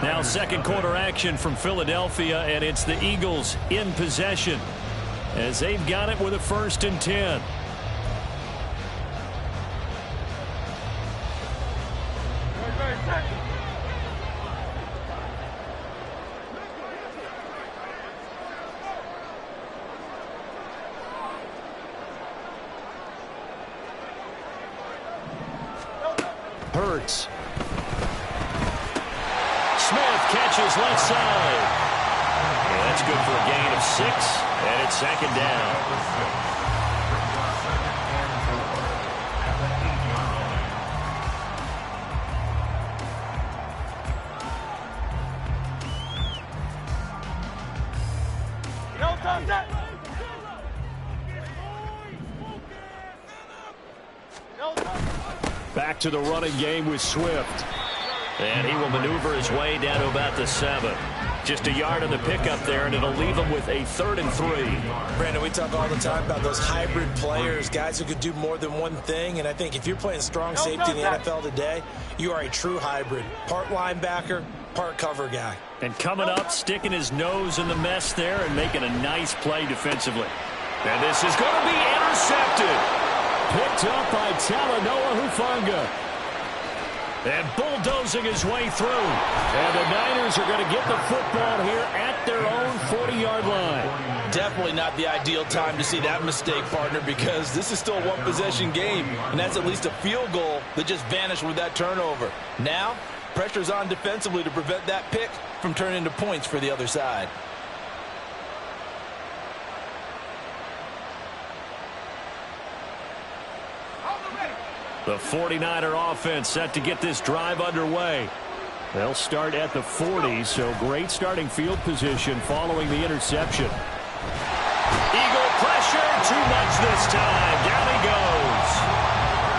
Now second quarter action from Philadelphia, and it's the Eagles in possession as they've got it with a 1st and 10. Hurts. Smith catches left side. And that's good for a gain of 6, and it's 2nd down. Back to the running game with Swift. And he will maneuver his way down to about the 7. Just a yard on the pickup there, and it'll leave him with a 3rd and 3. Brandon, we talk all the time about those hybrid players, guys who could do more than one thing. And I think if you're playing strong safety in the NFL today, you are a true hybrid. Part linebacker, part cover guy. And coming up, sticking his nose in the mess there and making a nice play defensively. And this is going to be intercepted. Picked up by Talanoa Hufanga. And bulldozing his way through. And the Niners are going to get the football here at their own 40-yard line. Definitely not the ideal time to see that mistake, partner, because this is still a one-possession game, and that's at least a field goal that just vanished with that turnover. Now, pressure's on defensively to prevent that pick from turning into points for the other side. The 49er offense set to get this drive underway. They'll start at the 40, so great starting field position following the interception. Eagle pressure, too much this time. Down he goes.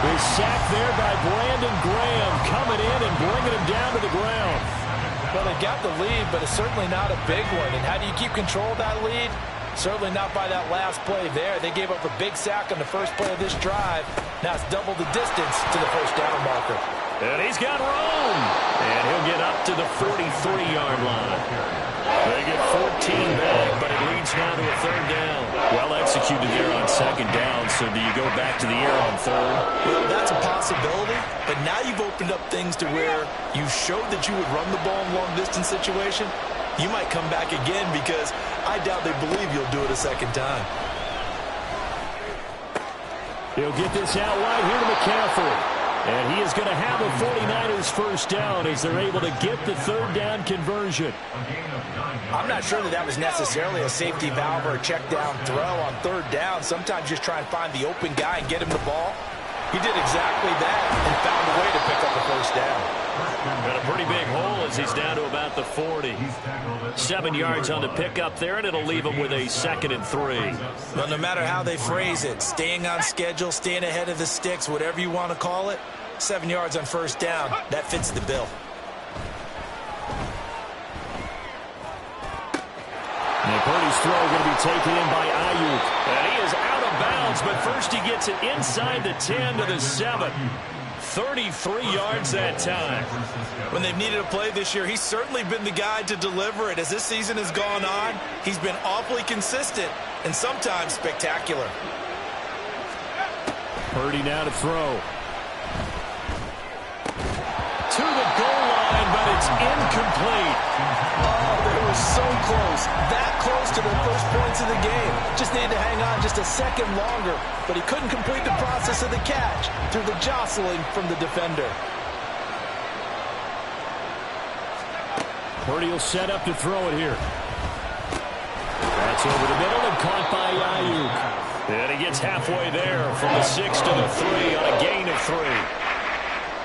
He's sacked there by Brandon Graham, coming in and bringing him down to the ground. Well, they got the lead, but it's certainly not a big one. And how do you keep control of that lead? Certainly not by that last play there. They gave up a big sack on the first play of this drive. Now it's double the distance to the first down marker. And he's got room. And he'll get up to the 43-yard line. They get 14 back, but it leads now to a 3rd down. Well executed there on 2nd down, so do you go back to the air on 3rd? Well, that's a possibility, but now you've opened up things to where you showed that you would run the ball in long-distance situation. You might come back again because I doubt they believe you'll do it a 2nd time. He'll get this out wide here to McCaffrey. And he is going to have a 49ers 1st down as they're able to get the 3rd down conversion. I'm not sure that was necessarily a safety valve or a check down throw on 3rd down. Sometimes just try and find the open guy and get him the ball. He did exactly that and found a way to pick up the 1st down. Got a pretty big hole as he's down to about the 40. 7 yards on the pickup there, and it'll leave him with a 2nd and 3. Well, no matter how they phrase it, staying on schedule, staying ahead of the sticks, whatever you want to call it, 7 yards on 1st down, that fits the bill. And Purdy's throw going to be taken in by Ayuk. And he is out of bounds, but first he gets it inside the 10 to the 7. 33 yards that time. When they've needed a play this year, he's certainly been the guy to deliver it. As this season has gone on, he's been awfully consistent and sometimes spectacular. Purdy now to throw. To the goal line, but it's incomplete. Oh, they were so close. That close to their first points of the game. Just needed to hang on just a second longer, but he couldn't complete the process of the catch through the jostling from the defender. Purdy will set up to throw it here. That's over the middle and caught by Ayuk. And he gets halfway there from the 6 to the 3 on a gain of 3.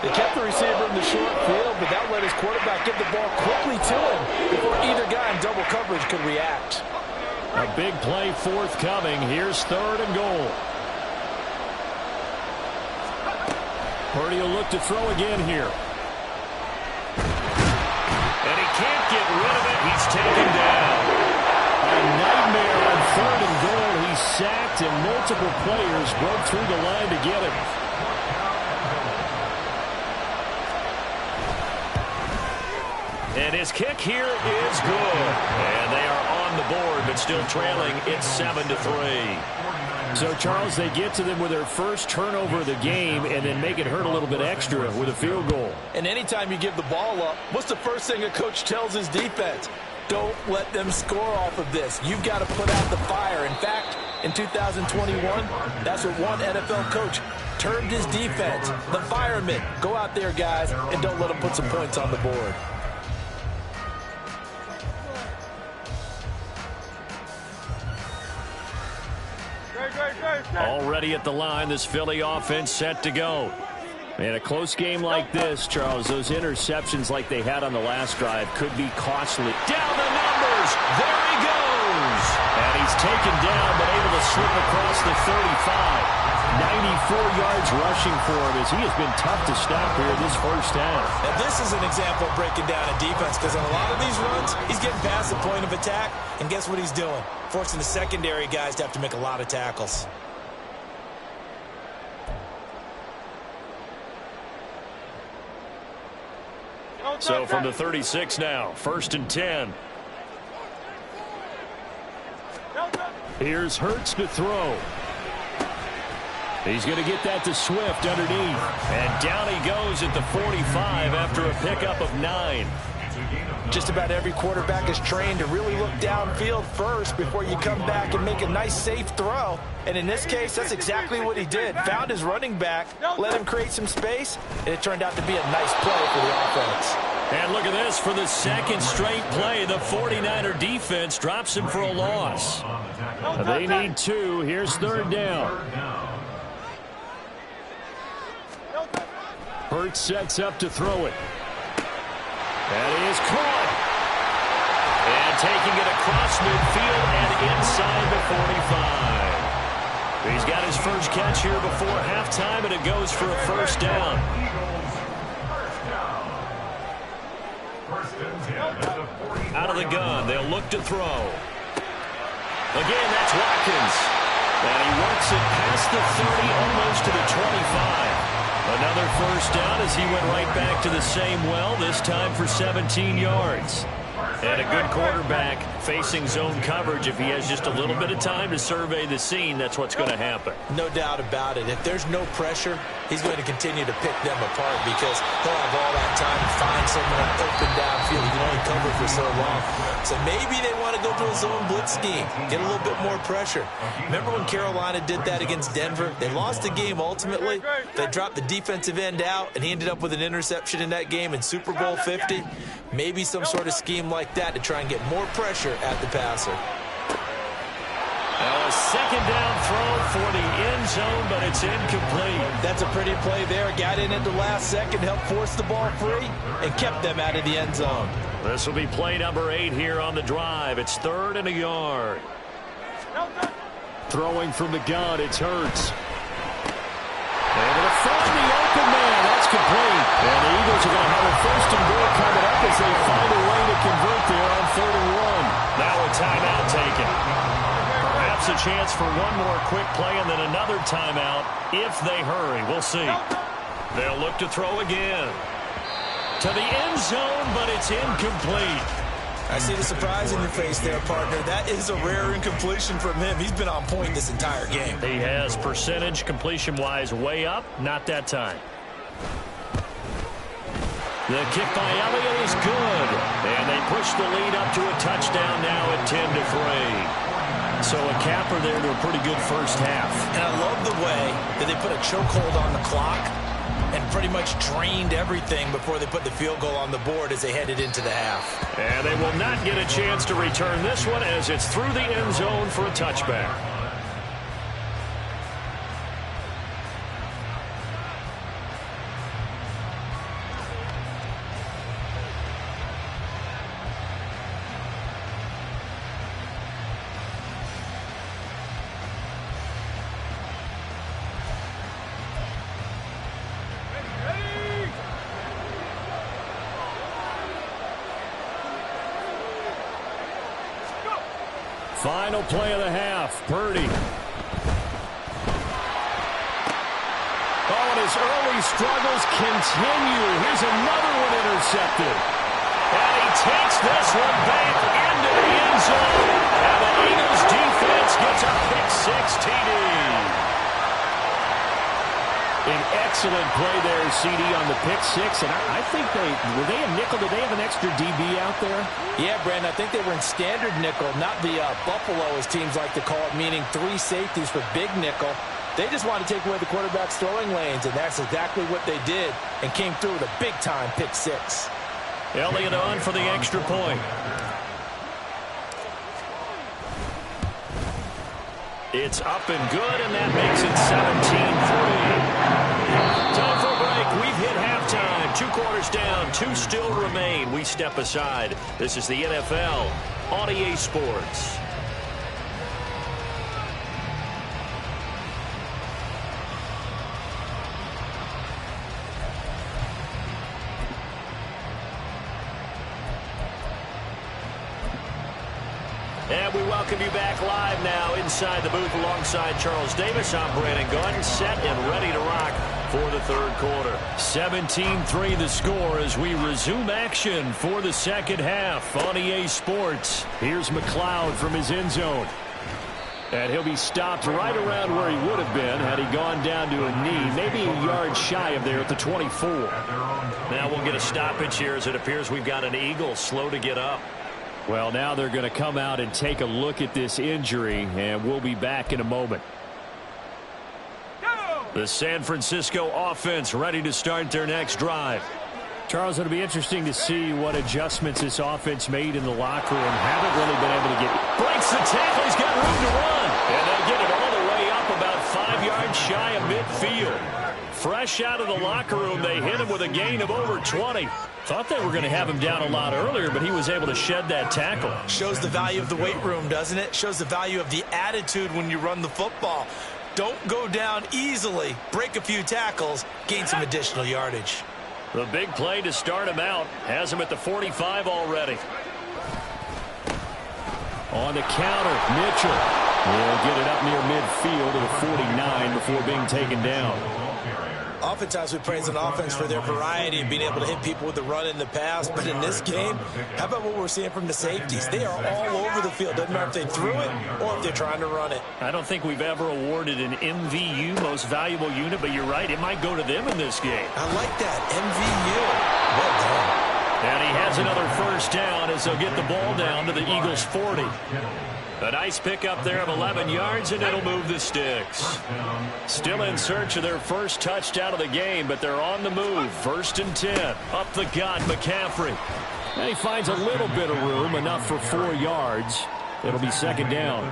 They kept the receiver in the short field, but that let his quarterback get the ball quickly to him before either guy in double coverage could react. A big play forthcoming. Here's 3rd and goal. Purdy will look to throw again here. And he can't get rid of it. He's taken down. A nightmare on 3rd and goal. He's sacked, and multiple players broke through the line to get him. And his kick here is good. And they are on the board, but still trailing. It's 7-3. So, Charles, they get to them with their first turnover of the game and then make it hurt a little bit extra with a field goal. And anytime you give the ball up, what's the first thing a coach tells his defense? Don't let them score off of this. You've got to put out the fire. In fact, in 2021, that's what one NFL coach termed his defense, the firemen. Go out there, guys, and don't let them put some points on the board. Already at the line, this Philly offense set to go. And a close game like this, Charles, those interceptions like they had on the last drive could be costly. Down the numbers. There he goes. And he's taken down, but able to slip across the 35. 94 yards rushing for him as he has been tough to stop here this first half. Now, this is an example of breaking down a defense because on a lot of these runs, he's getting past the point of attack, and guess what he's doing? Forcing the secondary guys to have to make a lot of tackles. So from the 36 now, 1st and 10. Here's Hurts to throw. He's going to get that to Swift underneath. And down he goes at the 45 after a pickup of 9. Just about every quarterback is trained to really look downfield first before you come back and make a nice, safe throw. And in this case, that's exactly what he did. Found his running back, let him create some space, and it turned out to be a nice play for the offense. And look at this. For the second straight play, the 49er defense drops him for a loss. They need 2. Here's 3rd down. Hurts sets up to throw it. That is caught. And taking it across midfield and inside the 45. He's got his first catch here before halftime, and it goes for a first down. Out of the gun, they'll look to throw. Again, that's Watkins. And he works it past the 30, almost to the 25. Another first down as he went right back to the same well, this time for 17 yards. And a good quarterback facing zone coverage. If he has just a little bit of time to survey the scene, that's what's going to happen. No doubt about it. If there's no pressure, he's going to continue to pick them apart because he'll have all that time to find someone open downfield. He can only cover for so long. So maybe they want to go to a zone blitz scheme, get a little bit more pressure. Remember when Carolina did that against Denver? They lost the game ultimately. They dropped the defensive end out, and he ended up with an interception in that game in Super Bowl 50. Maybe some sort of scheme like that to try and get more pressure at the passer. Now a second down throw for the end zone, but it's incomplete. That's a pretty play there. Got in at the last second, helped force the ball free, and kept them out of the end zone. This will be play number 8 here on the drive. It's 3rd and a yard. Throwing from the gun, it's Hurts. Able to find the open man. That's complete. And the Eagles are going to have a 1st and goal coming up as they find a way to convert there on 3rd and 1. Now a timeout taken. Perhaps a chance for one more quick play and then another timeout if they hurry. We'll see. They'll look to throw again. To the end zone, but it's incomplete. I see the surprise in your face there, partner. That is a rare incompletion from him. He's been on point this entire game. He has percentage completion-wise way up. Not that time. The kick by Elliott is good. And they push the lead up to a touchdown now at 10-3. So a capper there to a pretty good first half. And I love the way that they put a chokehold on the clock and pretty much drained everything before they put the field goal on the board as they headed into the half. And they will not get a chance to return this one as it's through the end zone for a touchback. Final play of the half. Purdy. Oh, and his early struggles continue. Here's another one intercepted. And he Gets this one back into the end zone. And the Eagles defense gets a pick-6 TD. An excellent play there, CD, on the pick-6. And I think were they a nickel? Did they have an extra DB out there? Yeah, Brandon, I think they were in standard nickel, not the Buffalo, as teams like to call it, meaning 3 safeties for big nickel. They just wanted to take away the quarterback's throwing lanes, and that's exactly what they did, and came through with a big-time pick-6. Elliott on for the extra point. It's up and good, and that makes it 17-3. Time for a break. We've hit halftime. 2 quarters down. 2 still remain. We step aside. This is the NFL on EA Sports. And we welcome you back live now inside the booth alongside Charles Davis. I'm Brandon Gordon, set and ready to rock for the third quarter. 17-3 the score as we resume action for the second half on EA Sports. Here's McLeod from his end zone. And he'll be stopped right around where he would have been had he gone down to a knee, maybe a yard shy of there at the 24. Now we'll get a stoppage here as it appears we've got an Eagle slow to get up. Well, now they're going to come out and take a look at this injury, and we'll be back in a moment. The San Francisco offense ready to start their next drive. Charles, it'll be interesting to see what adjustments this offense made in the locker room. Haven't really been able to get... Breaks the tackle. He's got room to run. And they get it all the way up about 5 yards shy of midfield. Fresh out of the locker room, they hit him with a gain of over 20. Thought they were going to have him down a lot earlier, but he was able to shed that tackle. Shows the value of the weight room, doesn't it? Shows the value of the attitude when you run the football. Don't go down easily. Break a few tackles. Gain some additional yardage. The big play to start him out. Has him at the 45 already. On the counter, Mitchell will get it up near midfield to the 49 before being taken down. Oftentimes we praise an offense for their variety of being able to hit people with the run in the pass. But in this game, how about what we're seeing from the safeties? They are all over the field. Doesn't matter if they threw it or if they're trying to run it. I don't think we've ever awarded an MVU, most valuable unit, but you're right. It might go to them in this game. I like that. MVU. Well done. And he has another first down as they'll get the ball down to the Eagles' 40. A nice pickup there of 11 yards, and it'll move the sticks. Still in search of their first touchdown of the game, but they're on the move. 1st and 10. Up the gut, McCaffrey. And he finds a little bit of room, enough for 4 yards. It'll be 2nd down.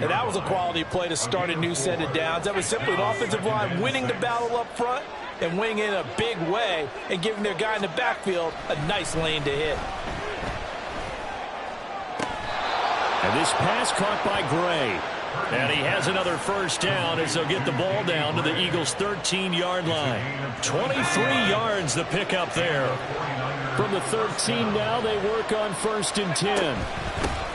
And that was a quality play to start a new set of downs. That was simply an offensive line winning the battle up front and winning in a big way and giving their guy in the backfield a nice lane to hit. And this pass caught by Gray. And he has another first down as they'll get the ball down to the Eagles' 13-yard line. 23 yards the pickup there. From the 13 now, they work on 1st and 10.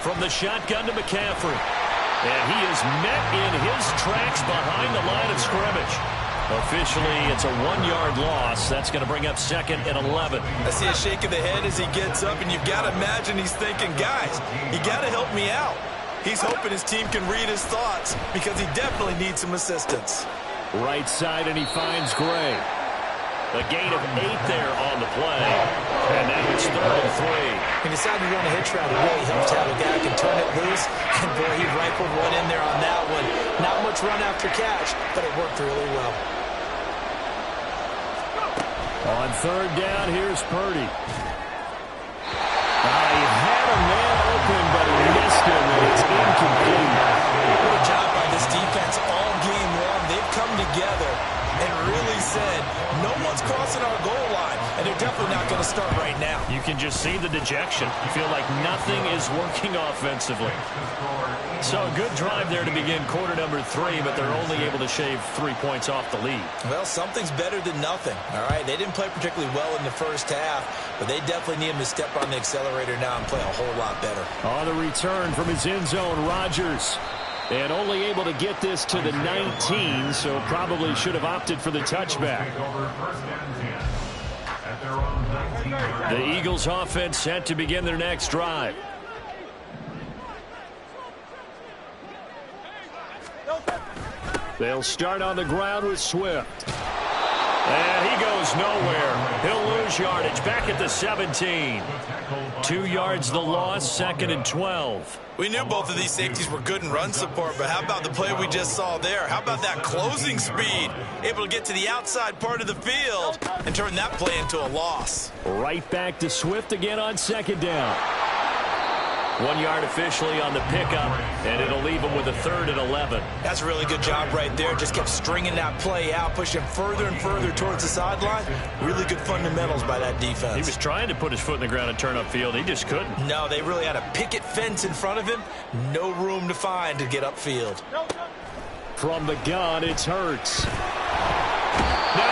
From the shotgun to McCaffrey. And he is met in his tracks behind the line of scrimmage. Officially, it's a 1-yard loss. That's going to bring up 2nd and 11. I see a shake of the head as he gets up, and you've got to imagine he's thinking, guys, you got to help me out. He's hoping his team can read his thoughts because he definitely needs some assistance. Right side, and he finds Gray. A gain of 8 there on the play. And now it's 3rd and 3. He decided to run a hitch route. It really helps to have a guy who can turn it loose. And, boy, he rifled one in there on that one. Not much run after catch, but it worked really well. On 3rd down, here's Purdy. He had a man open, but he missed him, and it's incomplete. What a job by this defense all game long. They've come together and really said, no one's crossing our goal line, and they're definitely not going to start right now. You can just see the dejection. You feel like nothing is working offensively. So a good drive there to begin quarter number 3, but they're only able to shave 3 points off the lead. Well, something's better than nothing, all right? They didn't play particularly well in the first half, but they definitely need him to step on the accelerator now and play a whole lot better. On the return from his end zone, Rodgers. And only able to get this to the 19, so probably should have opted for the touchback. The Eagles offense set to begin their next drive. They'll start on the ground with Swift. And he goes nowhere. He'll lose yardage back at the 17. 2 yards the loss, 2nd and 12. We knew both of these safeties were good in run support, but how about the play we just saw there? How about that closing speed? Able to get to the outside part of the field and turn that play into a loss. Right back to Swift again on 2nd down. 1 yard officially on the pickup, and it'll leave him with a 3rd and 11. That's a really good job right there. Just kept stringing that play out, pushing further and further towards the sideline. Really good fundamentals by that defense. He was trying to put his foot in the ground and turn upfield. He just couldn't. No, they really had a picket fence in front of him. No room to find to get upfield. From the gun, it's Hurts. Now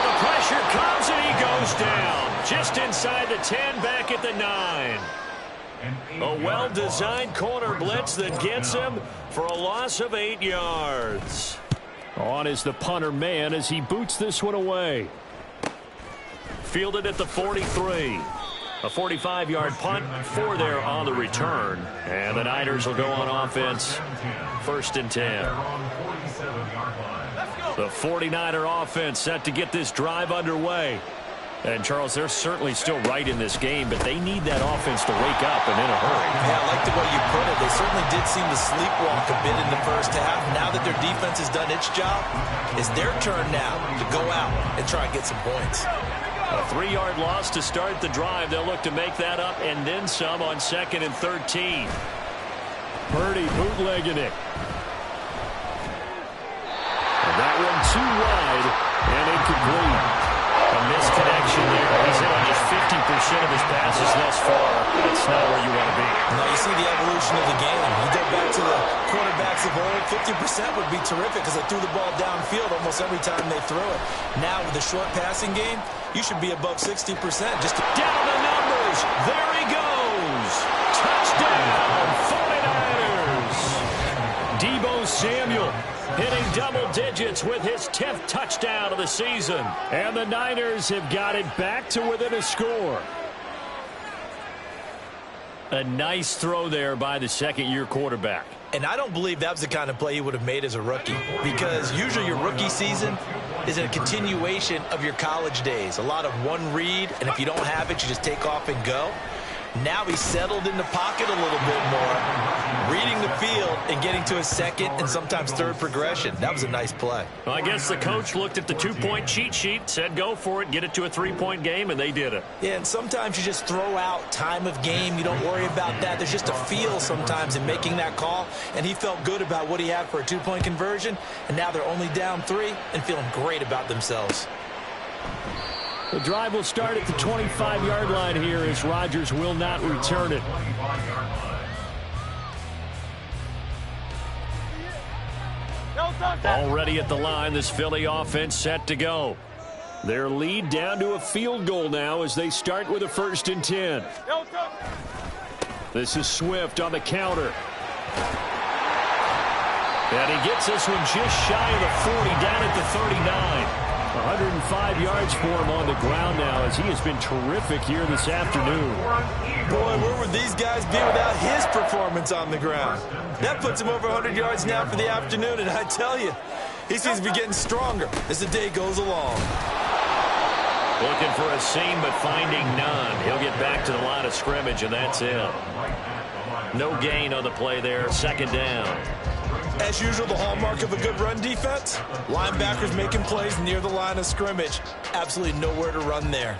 the pressure comes, and he goes down. Just inside the 10, back at the 9. A well-designed corner blitz that gets him for a loss of 8 yards. On is the punter man as he boots this one away. Fielded at the 43. A 45-yard punt, 4 there on the return. And the Niners will go on offense, 1st and 10. The 49er offense set to get this drive underway. And, Charles, they're certainly still right in this game, but they need that offense to wake up and in a hurry. Yeah, I like the way you put it. They certainly did seem to sleepwalk a bit in the first half. Now that their defense has done its job, it's their turn now to go out and try and get some points. A 3-yard loss to start the drive. They'll look to make that up and then some on 2nd and 13. Purdy bootlegging it. And that one too wide and incomplete. A misconnection there. He's hit on just 50% of his passes thus far. That's not where you want to be. Now you see the evolution of the game. You go back to the quarterbacks of old, 50% would be terrific because they threw the ball downfield almost every time they threw it. Now with the short passing game, you should be above 60%. Just down the numbers. There he goes. Touchdown, 49ers. Deebo Samuel hitting double digits with his 10th touchdown of the season. And the Niners have got it back to within a score. A nice throw there by the second-year quarterback. And I don't believe that was the kind of play he would have made as a rookie, because usually your rookie season is a continuation of your college days. A lot of one read, and if you don't have it, you just take off and go. Now he's settled in the pocket a little bit more, reading the field and getting to a second and sometimes third progression. That was a nice play. Well, I guess the coach looked at the 2-point cheat sheet, said go for it, get it to a 3-point game, and they did it. Yeah, and sometimes you just throw out time of game. You don't worry about that. There's just a feel sometimes in making that call, and he felt good about what he had for a 2-point conversion, and now they're only down 3 and feeling great about themselves. The drive will start at the 25-yard line here as Rodgers will not return it. Already at the line, this Philly offense set to go. Their lead down to a field goal now as they start with a 1st and 10. This is Swift on the counter. And he gets this one just shy of the 40, down at the 39. 105 yards for him on the ground now as he has been terrific here this afternoon. Boy, where would these guys be without his performance on the ground? That puts him over 100 yards now for the afternoon, and I tell you, he seems to be getting stronger as the day goes along. Looking for a seam, but finding none. He'll get back to the line of scrimmage, and that's it. No gain on the play there, 2nd down. As usual, the hallmark of a good run defense, linebackers making plays near the line of scrimmage. Absolutely nowhere to run there.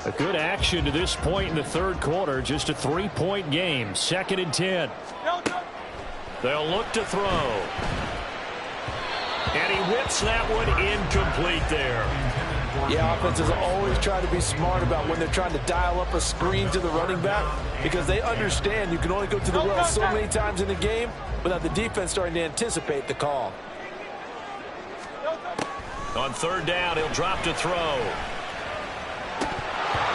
A good action to this point in the 3rd quarter. Just a 3-point game. 2nd and 10. They'll look to throw. And he whips that one incomplete there. Yeah, offenses always try to be smart about when they're trying to dial up a screen to the running back, because they understand you can only go to the well so many times in the game without the defense starting to anticipate the call. On 3rd down, he'll drop to throw.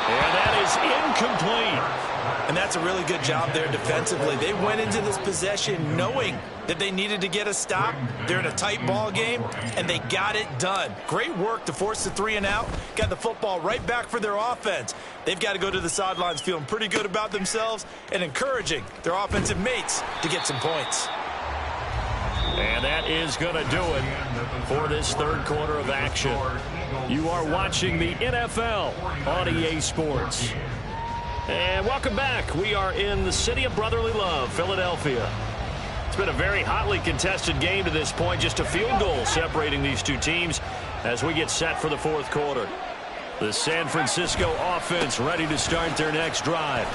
And that is incomplete. And that's a really good job there defensively. They went into this possession knowing that they needed to get a stop. They're in a tight ball game, and they got it done. Great work to force the 3 and out. Got the football right back for their offense. They've got to go to the sidelines feeling pretty good about themselves and encouraging their offensive mates to get some points. And that is going to do it for this third quarter of action. You are watching the NFL on EA Sports. And welcome back. We are in the city of brotherly love, Philadelphia. It's been a very hotly contested game to this point. Just a field goal separating these two teams as we get set for the fourth quarter. The San Francisco offense ready to start their next drive.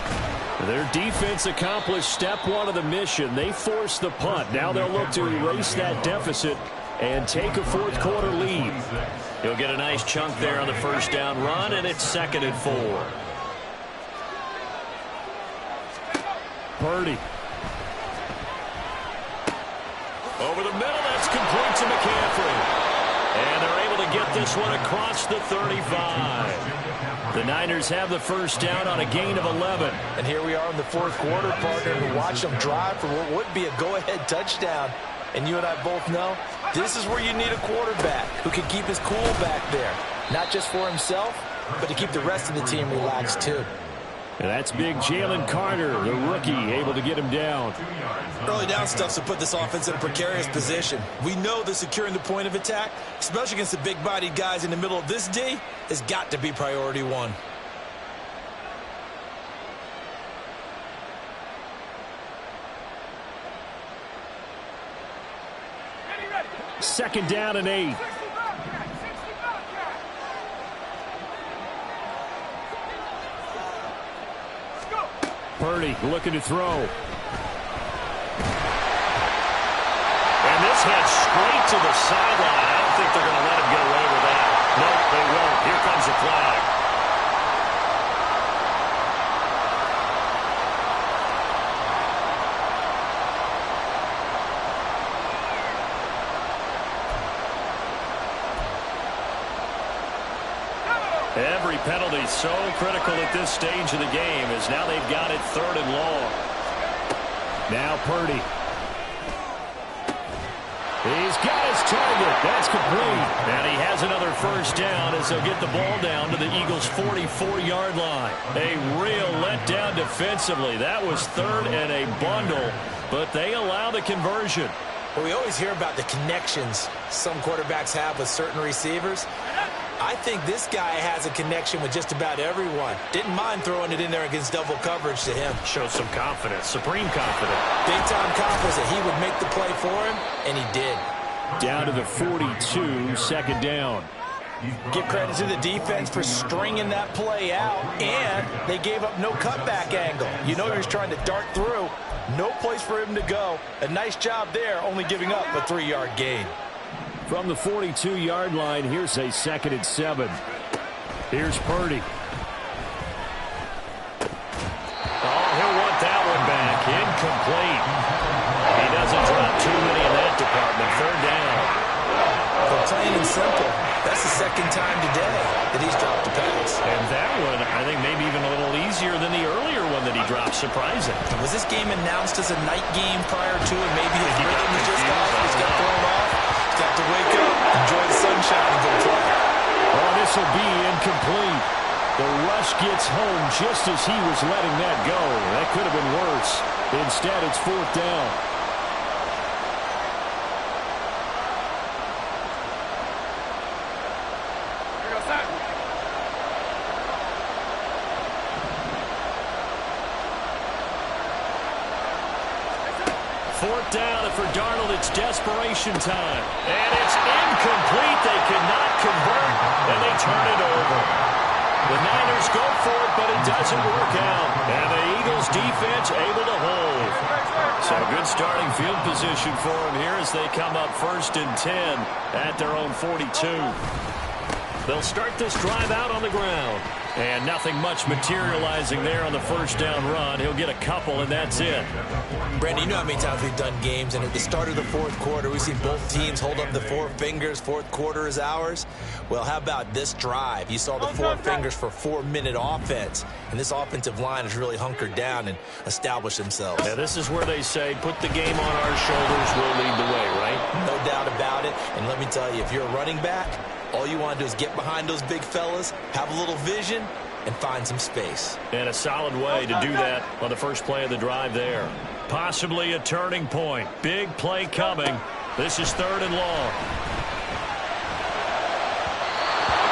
Their defense accomplished step one of the mission. They forced the punt. Now they'll look to erase that deficit and take a fourth quarter lead. He'll get a nice chunk there on the first down run, and it's 2nd and 4. Purdy. Over the middle, that's complete to McCaffrey. And they're able to get this one across the 35. The Niners have the first down on a gain of 11. And here we are in the fourth quarter, partner, to watch them drive for what would be a go-ahead touchdown. And you and I both know this is where you need a quarterback who can keep his cool back there. Not just for himself, but to keep the rest of the team relaxed too. And that's big Jalen Carter, the rookie, able to get him down. Early down stuff's to put this offense in a precarious position. We know that securing the point of attack, especially against the big-bodied guys in the middle of this D, has got to be priority one. Second down and 8. Purdy looking to throw. And this heads straight to the sideline. I don't think they're going to let him get away with that. Nope, they won't. Here comes the flag. Every penalty so critical at this stage of the game as now they've got it 3rd and long. Now Purdy. He's got his target. That's complete. And he has another first down as they'll get the ball down to the Eagles' 44-yard line. A real letdown defensively. That was 3rd and a bundle, but they allow the conversion. Well, we always hear about the connections some quarterbacks have with certain receivers. I think this guy has a connection with just about everyone. Didn't mind throwing it in there against double coverage to him. Shows some confidence, supreme confidence. Big-time confidence that he would make the play for him, and he did. Down to the 42, second down. Give credit to the defense for stringing that play out, and they gave up no cutback angle. You know he was trying to dart through. No place for him to go. A nice job there, only giving up a 3-yard gain. From the 42-yard line, here's a 2nd and 7. Here's Purdy. Oh, he'll want that one back. Incomplete. He doesn't drop too many in that department. 3rd down. But plain and simple, that's the 2nd time today that he's dropped a pass. And that one, I think, maybe even a little easier than the earlier one that he dropped. Surprising. Was this game announced as a night game prior to it? Maybe his rhythm was just off. He's got thrown off. Got to wake up, enjoy the sunshine, and go play. Oh, this will be incomplete. The rush gets home just as he was letting that go. That could have been worse. Instead, it's 4th down. Here goes that. 4th down, and for Darnold, it's desperation time. And it's incomplete. They cannot convert, and they turn it over. The Niners go for it, but it doesn't work out. And the Eagles defense able to hold. So good starting field position for them here as they come up 1st and 10 at their own 42. They'll start this drive out on the ground. And nothing much materializing there on the first down run. He'll get a couple, and that's it. Brandon, you know how many times we've done games, and at the start of the fourth quarter, we've seen both teams hold up the four fingers. Fourth quarter is ours. Well, how about this drive? You saw the four fingers for 4-minute offense, and this offensive line has really hunkered down and established themselves. Yeah, this is where they say, put the game on our shoulders, we'll lead the way, right? No doubt about it. And let me tell you, if you're a running back, all you want to do is get behind those big fellas, have a little vision, and find some space. And a solid way to do that on the first play of the drive there. Possibly a turning point. Big play coming. This is 3rd and long.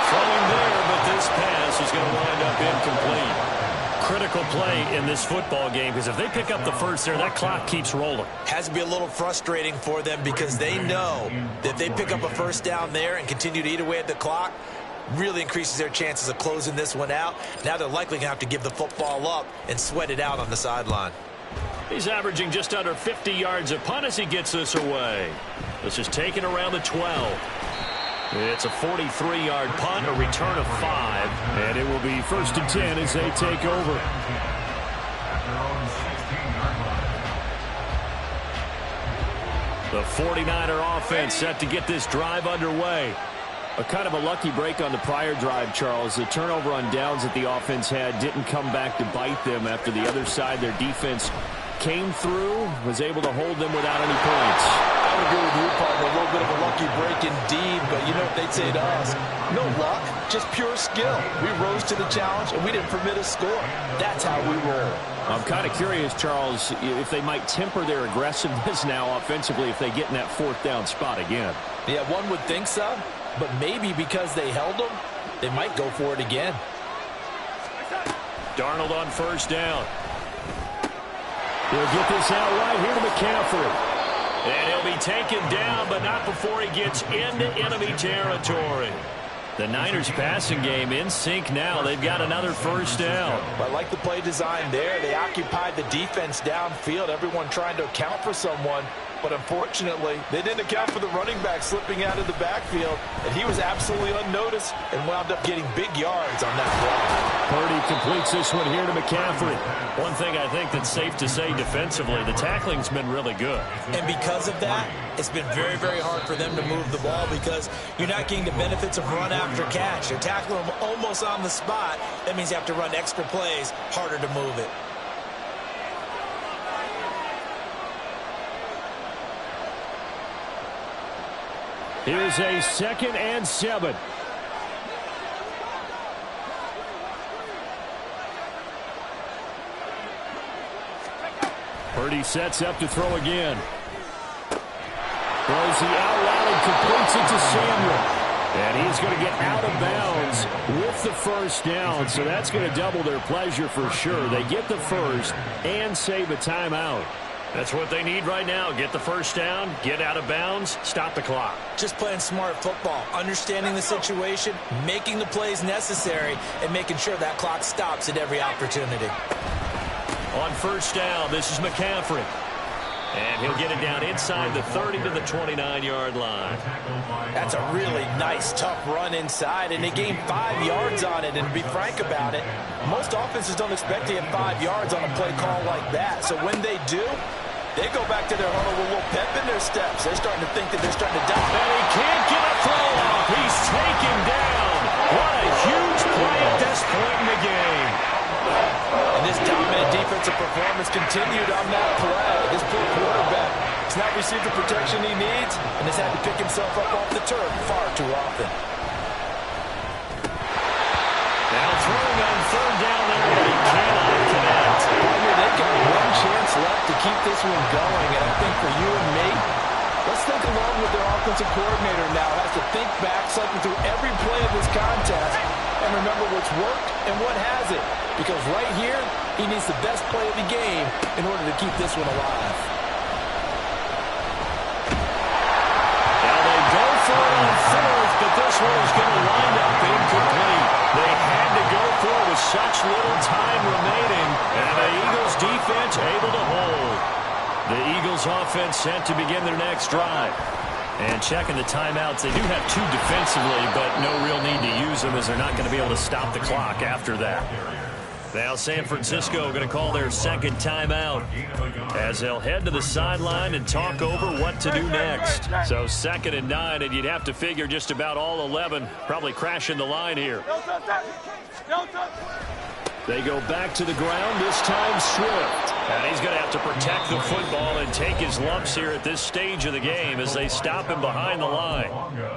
Throwing there, but this pass is going to wind up incomplete. Critical play in this football game, because if they pick up the first there, that clock keeps rolling. Has to be a little frustrating for them because they know that if they pick up a first down there and continue to eat away at the clock, really increases their chances of closing this one out. Now they're likely going to have to give the football up and sweat it out on the sideline. He's averaging just under 50 yards a punt as he gets this away. This is taken around the 12. It's a 43-yard punt, a return of 5, and it will be 1st and 10 as they take over. The 49er offense set to get this drive underway. A kind of a lucky break on the prior drive, Charles. The turnover on downs that the offense had didn't come back to bite them after the other side. Their defense came through, was able to hold them without any points. I would agree with you, partner. A little bit of a lucky break indeed, but you know what they'd say to us? No luck, just pure skill. We rose to the challenge, and we didn't permit a score. That's how we roll. I'm kind of curious, Charles, if they might temper their aggressiveness now offensively if they get in that 4th down spot again. Yeah, one would think so, but maybe because they held them, they might go for it again. Darnold on 1st down. He'll get this out right here to McCaffrey. And he'll be taken down, but not before he gets into enemy territory. The Niners passing game in sync now. They've got another 1st down. I like the play design there. They occupied the defense downfield, everyone trying to account for someone. But unfortunately, they didn't account for the running back slipping out of the backfield, and he was absolutely unnoticed and wound up getting big yards on that play. Purdy completes this one here to McCaffrey. One thing I think that's safe to say defensively, the tackling's been really good. And because of that, it's been very, very hard for them to move the ball because you're not getting the benefits of run after catch. You're tackling them almost on the spot. That means you have to run extra plays, harder to move it. Here's a 2nd and 7. Purdy sets up to throw again. Throws the out route and completes it to Samuel. And he's going to get out of bounds with the 1st down. So that's going to double their pleasure for sure. They get the first and save a timeout. That's what they need right now. Get the 1st down, get out of bounds, stop the clock. Just playing smart football, understanding the situation, making the plays necessary, and making sure that clock stops at every opportunity. On 1st down, this is McCaffrey. And he'll get it down inside the 30 to the 29-yard line. That's a really nice, tough run inside, and they gained 5 yards on it. And to be frank about it, most offenses don't expect to get 5 yards on a play call like that. So when they do, they go back to their huddle with a little pep in their steps. They're starting to think that they're starting to die. And he can't get a throw off. He's taken down. What a huge play at this point in the game. And this dominant defensive performance continued on that play. This poor quarterback has not received the protection he needs and has had to pick himself up off the turf far too often. Now throwing on 3rd down there, but he cannot connect. They've got one chance left to keep this one going, and I think for you and me, let's think along with their offensive coordinator now. Has to think back, cycle through every play of this contest, and remember what's worked and what hasn't. Because right here, he needs the best play of the game in order to keep this one alive. Now they go for it on 4th, but this one is going to wind up incomplete. They had to go for it with such little time remaining, and the Eagles defense able to hold. The Eagles offense set to begin their next drive. And checking the timeouts, they do have 2 defensively, but no real need to use them as they're not going to be able to stop the clock after that. Now San Francisco going to call their second timeout as they'll head to the sideline and talk over what to do next. So 2nd and 9, and you'd have to figure just about all 11 probably crashing the line here. They go back to the ground, this time Swift. And he's going to have to protect the football and take his lumps here at this stage of the game as they stop him behind the line.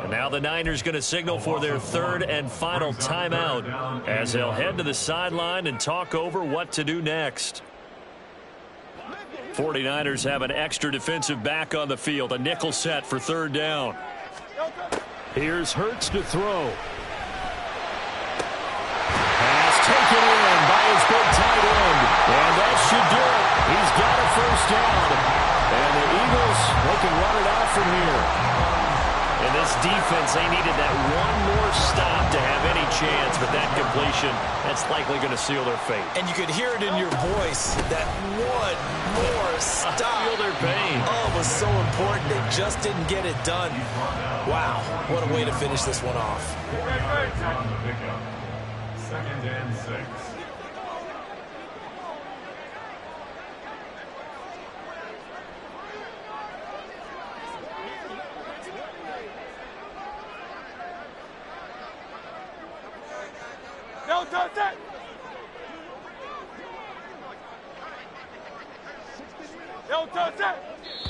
And now the Niners going to signal for their 3rd and final timeout as they'll head to the sideline and talk over what to do next. 49ers have an extra defensive back on the field, a nickel set for 3rd down. Here's Hurts to throw. Taken in by his big tight end. And that should do it. He's got a 1st down. And the Eagles, they can run it out from here. In this defense, they needed that one more stop to have any chance. But that completion, that's likely going to seal their fate. And you could hear it in your voice, that one more stop. I feel their pain. Oh, it was so important. They just didn't get it done. Wow, what a way to finish this one off. 2nd and 6. No, touch it. No, touch it.